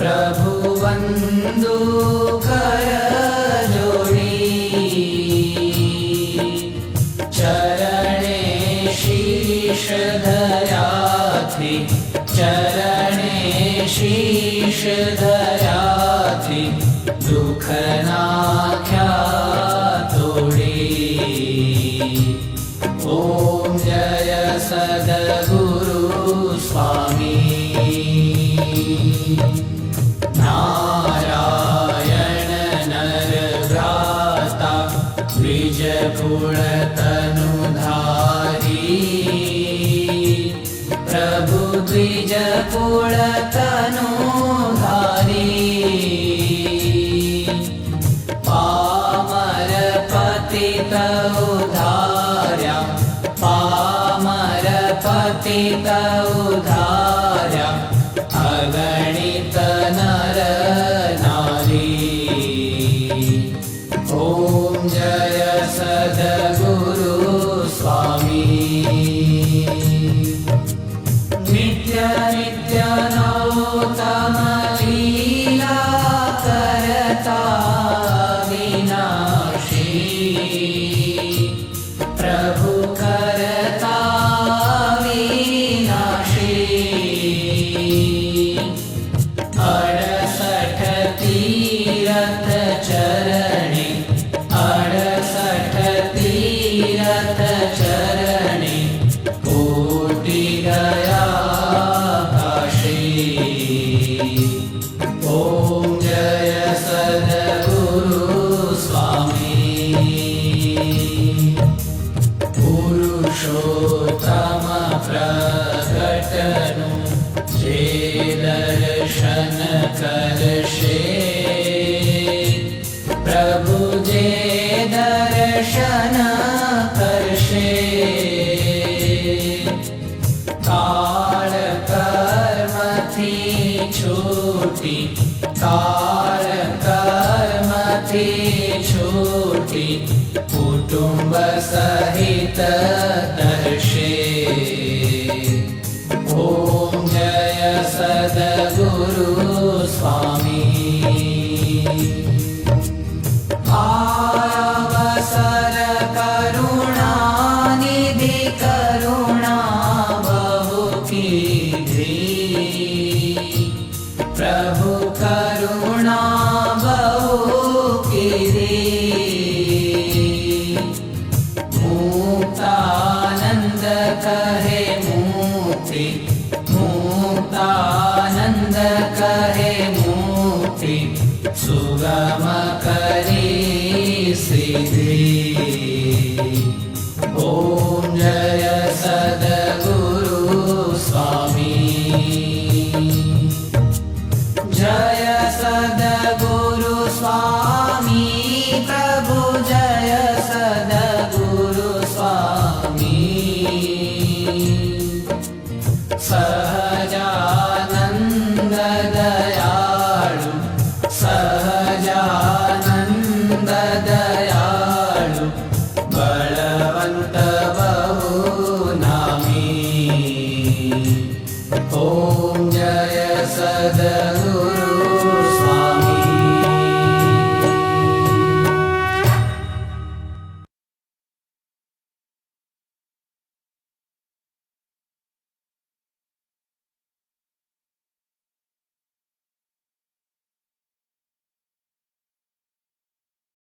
प्रभु वंदु कर जोड़ी चरणे शीश धर्या थी चरणे शीश धर्या थी दुख नाख्या तोड़ी ओम जय सद्गुरु स्वामी नारायण नर भ्राता द्विजकुल तनुधारी प्रभु द्विजकुल तनुधारी पामर पतित उधार्या पामर पतित उधार्या अगणित नर नारी ओम जय सद्गुरु स्वामी नित्य नित्य नौतम लीला करता विनाशी प्रभु करता विनाशी 68 तीरथ चरणे 68 तीरथ चरणे कोटि गया काशी ओम जय सद्गुरु स्वामी पुरुषोत्तम प्रकटनु जे दर्शन करशे प्रभु जे दर्शन करशे काल कर्म थी छूटी काल कर्म थी छूटी कुटुंब सहित दर्शे